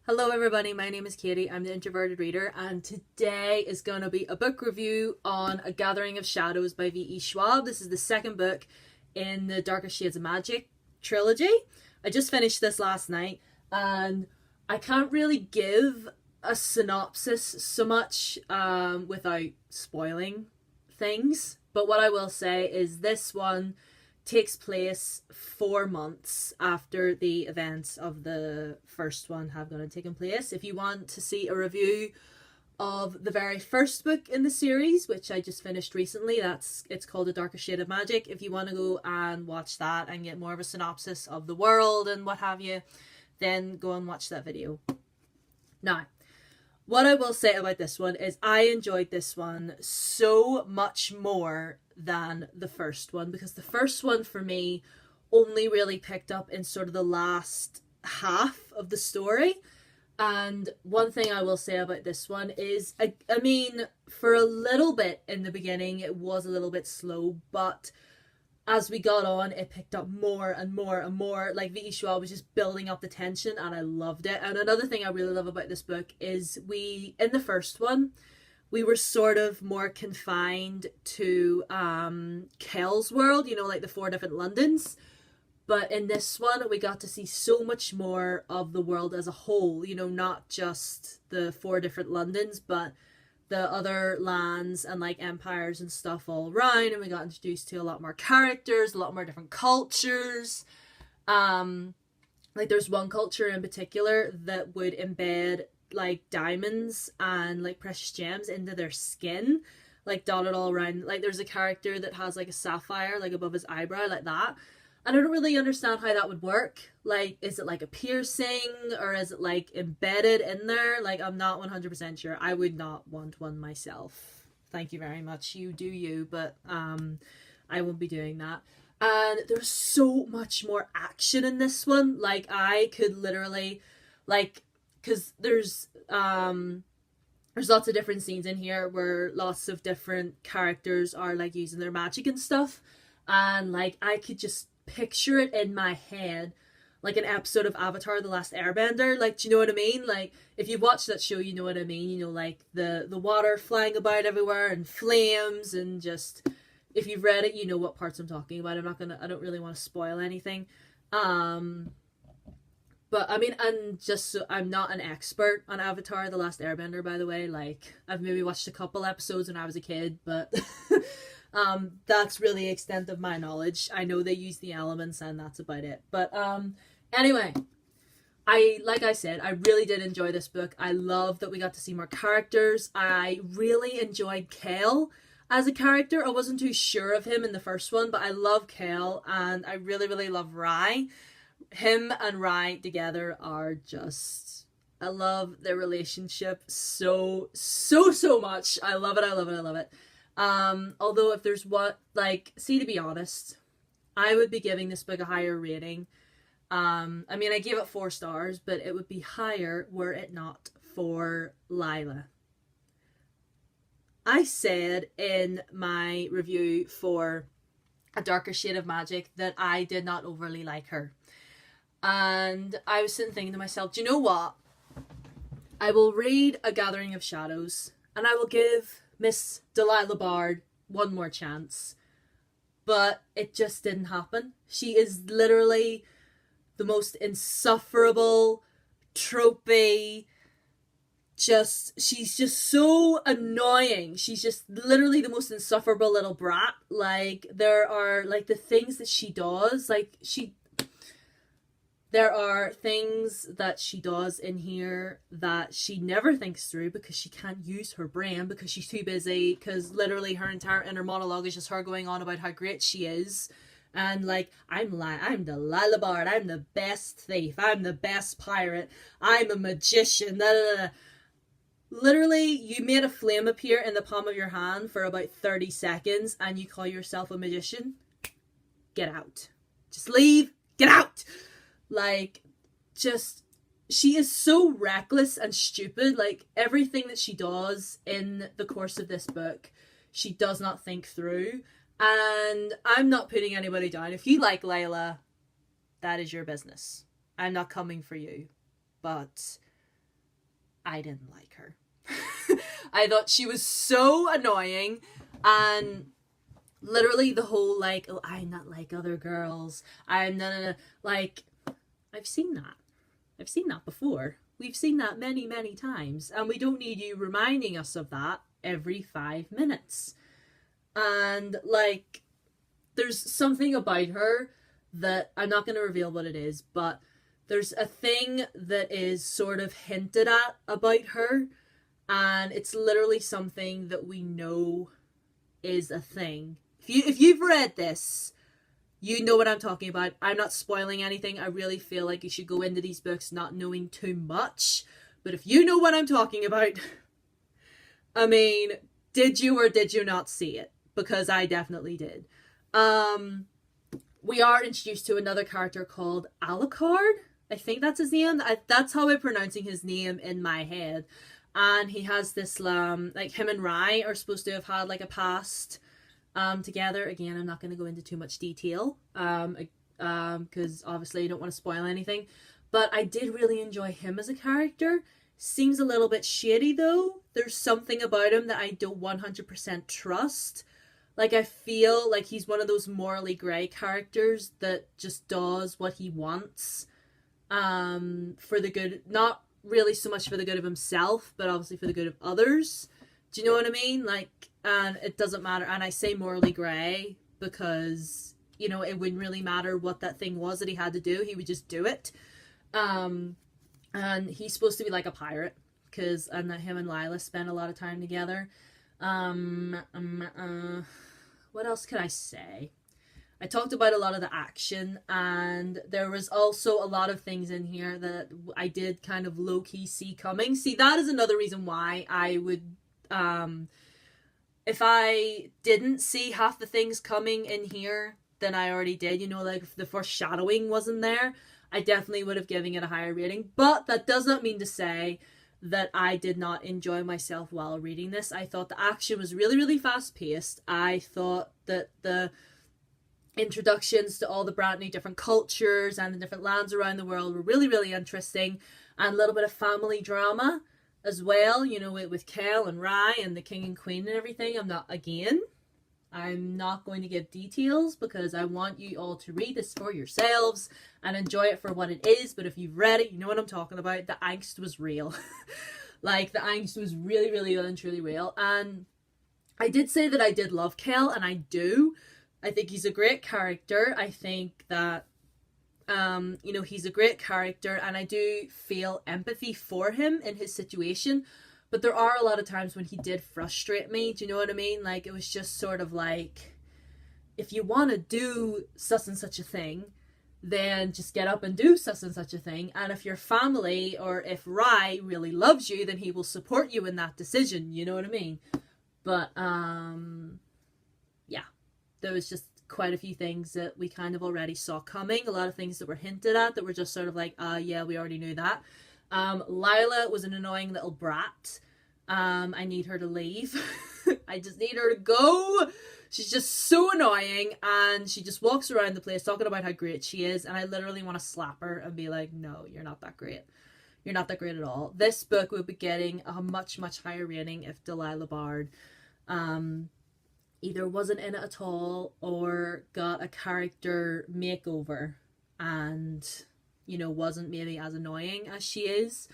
Hello everybody, my name is Katie, I'm the Introverted Reader, and today is going to be a book review on A Gathering of Shadows by V.E. Schwab. This is the second book in the Darker Shades of Magic trilogy. I just finished this last night, and I can't really give a synopsis so much without spoiling things, but what I will say is this one takes place 4 months after the events of the first one have gone and taken place. If you want to see a review of the very first book in the series, which I just finished recently, it's called A Darker Shade of Magic. If you want to go and watch that and get more of a synopsis of the world and what have you, then go and watch that video. Now, what I will say about this one is I enjoyed this one so much more than the first one, because the first one for me only really picked up in sort of the last half of the story. And one thing I will say about this one is, I mean, for a little bit in the beginning it was a little bit slow, but as we got on, it picked up more and more and more. Like, V.E. Schwab was just building up the tension, and I loved it. And another thing I really love about this book is in the first one, we were sort of more confined to Kel's world, like the 4 different Londons. But in this one, we got to see so much more of the world as a whole, not just the 4 different Londons, but the other lands and like empires and stuff all around, and we got introduced to a lot more characters, a lot more different cultures. Like there's one culture in particular that would embed like diamonds and like precious gems into their skin, like dotted all around. Like there's a character that has like a sapphire like above his eyebrow, like that. And I don't really understand how that would work. Like, is it like a piercing, or is it like embedded in there? Like, I'm not 100% sure. I would not want one myself. Thank you very much. You do you, but I won't be doing that. And there's so much more action in this one. Like, I could literally, like, because there's lots of different scenes in here where lots of different characters are like using their magic and stuff. And like, I could just picture it in my head like an episode of Avatar The Last Airbender. Like, do you know what I mean? Like, if you've watched that show, you know what I mean. Like the water flying about everywhere and flames, and just, if you've read it, you know what parts I'm talking about. I don't really want to spoil anything. But I mean, and just so, I'm not an expert on Avatar The Last Airbender, by the way. Like, I've maybe watched a couple episodes when I was a kid, but that's really the extent of my knowledge. I know they use the elements, and that's about it. But anyway, like I said, I really did enjoy this book. I love that we got to see more characters. I really enjoyed Kale as a character. I wasn't too sure of him in the first one, but I love Kale, and I really, really love Rye. Him and Rye together are just, I love their relationship so much. I love it, I love it, I love it. Although if there's what, like, see, to be honest, I would be giving this book a higher rating. I mean, I gave it 4 stars, but it would be higher were it not for Lila. I said in my review for A Darker Shade of Magic that I did not overly like her. And I was sitting thinking to myself, do you know what? I will read A Gathering of Shadows, and I will give Miss Delilah Bard one more chance. But it just didn't happen. She is literally the most insufferable, tropey, she's just so annoying. She's just literally the most insufferable little brat. Like, there are, like, the things that she does, like, there are things that she does in here that she never thinks through because she can't use her brain because she's too busy, because literally her entire inner monologue is just her going on about how great she is. And like, I'm Delilah Bard, I'm the best thief, I'm the best pirate, I'm a magician, da, da, da. Literally, you made a flame appear in the palm of your hand for about 30 seconds and you call yourself a magician? Get out. Just leave. Get out. Like, just, she is so reckless and stupid. Like, everything that she does in the course of this book, she does not think through. And I'm not putting anybody down. If you like Layla, that is your business. I'm not coming for you. But I didn't like her. I thought she was so annoying, and literally the whole like, oh, I'm not like other girls. I'm not like, I've seen that. I've seen that before. We've seen that many, many times, and we don't need you reminding us of that every 5 minutes. And like, there's something about her that I'm not going to reveal what it is, but there's a thing that is sort of hinted at about her, and it's literally something that we know is a thing. If you've read this, you know what I'm talking about. I'm not spoiling anything. I really feel like you should go into these books not knowing too much. But if you know what I'm talking about, I mean, did you or did you not see it? Because I definitely did. We are introduced to another character called Alucard. I think that's his name. That's how I'm pronouncing his name in my head. And he has this, like, him and Rai are supposed to have had, like, a past together. Again, I'm not going to go into too much detail, because obviously I don't want to spoil anything. But I did really enjoy him as a character. Seems a little bit shady, though. There's something about him that I don't 100% trust. Like, I feel like he's one of those morally grey characters that just does what he wants, for the good, not really so much for the good of himself, but obviously for the good of others. Do you know what I mean? Like, and it doesn't matter. And I say morally grey because, you know, it wouldn't really matter what that thing was that he had to do. He would just do it. And he's supposed to be like a pirate, because him and Lila spend a lot of time together. What else can I say? I talked about a lot of the action, and there was also a lot of things in here that I did kind of low-key see coming. See, that is another reason why I would, if I didn't see half the things coming in here than I already did, you know, like if the foreshadowing wasn't there, I definitely would have given it a higher rating. But that does not mean to say that I did not enjoy myself while reading this. I thought the action was really, really fast-paced. I thought that the introductions to all the brand new different cultures and the different lands around the world were really, really interesting, and a little bit of family drama as well, you know, with Kel and Rai and the king and queen and everything. I'm not going to give details because I want you all to read this for yourselves and enjoy it for what it is. But if you've read it, you know what I'm talking about. The angst was real. Like, the angst was really, really well and truly real. And I did say that I did love Kel, and I do. I think he's a great character. I think that, you know, he's a great character, and I do feel empathy for him in his situation. But there are a lot of times when he did frustrate me. Do you know what I mean? Like, it was just sort of like, if you want to do such and such a thing, then just get up and do such and such a thing. And if your family, or if Rai really loves you, then he will support you in that decision. You know what I mean? But, yeah. There was just quite a few things that we kind of already saw coming. A lot of things that were hinted at that were just sort of like, yeah, we already knew that. Lila was an annoying little brat. I need her to leave. I just need her to go. She's just so annoying, and she just walks around the place talking about how great she is, and I literally want to slap her and be like, no, you're not that great. You're not that great at all. This book would be getting a much, much higher rating if Delilah Bard either wasn't in it at all or got a character makeover and, you know, wasn't maybe as annoying as she is.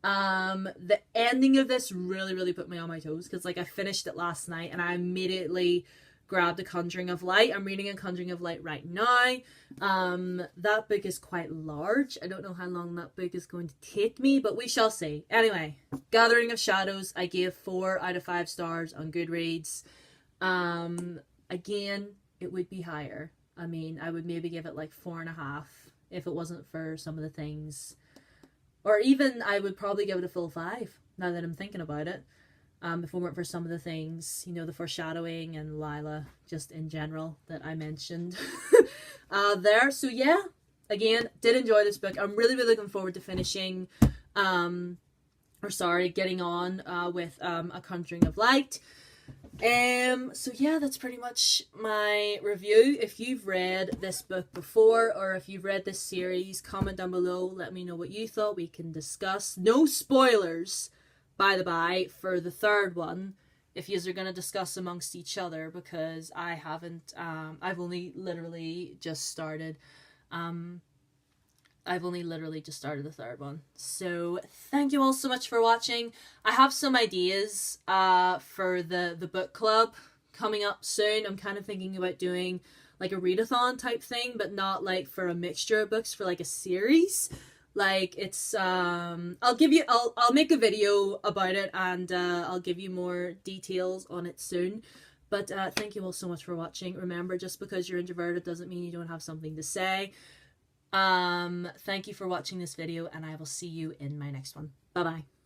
The ending of this really, really put me on my toes, because, like, I finished it last night and I immediately grabbed A Conjuring of Light. I'm reading A Conjuring of Light right now. That book is quite large. I don't know how long that book is going to take me, but we shall see. Anyway, Gathering of Shadows, I gave 4 out of 5 stars on Goodreads. Again, it would be higher. I mean, I would maybe give it like 4.5 if it wasn't for some of the things. Or even, I would probably give it a full 5, now that I'm thinking about it. If it weren't for some of the things, you know, the foreshadowing and Lila, just in general, that I mentioned there. So yeah, again, did enjoy this book. I'm really, really looking forward to finishing, getting on with A Conjuring of Light. So yeah, that's pretty much my review. If you've read this book before, or if you've read this series, comment down below, let me know what you thought. We can discuss. No spoilers, by the by, for the third one, if you are going to discuss amongst each other, because I haven't, I've only literally just started. I've only literally just started the third one. So thank you all so much for watching. I have some ideas for the book club coming up soon. I'm kind of thinking about doing like a readathon type thing, but not like for a mixture of books, for like a series. Like it's I'll make a video about it, and I'll give you more details on it soon. But thank you all so much for watching. Remember, just because you're introverted doesn't mean you don't have something to say. Thank you for watching this video, and I will see you in my next one. Bye bye.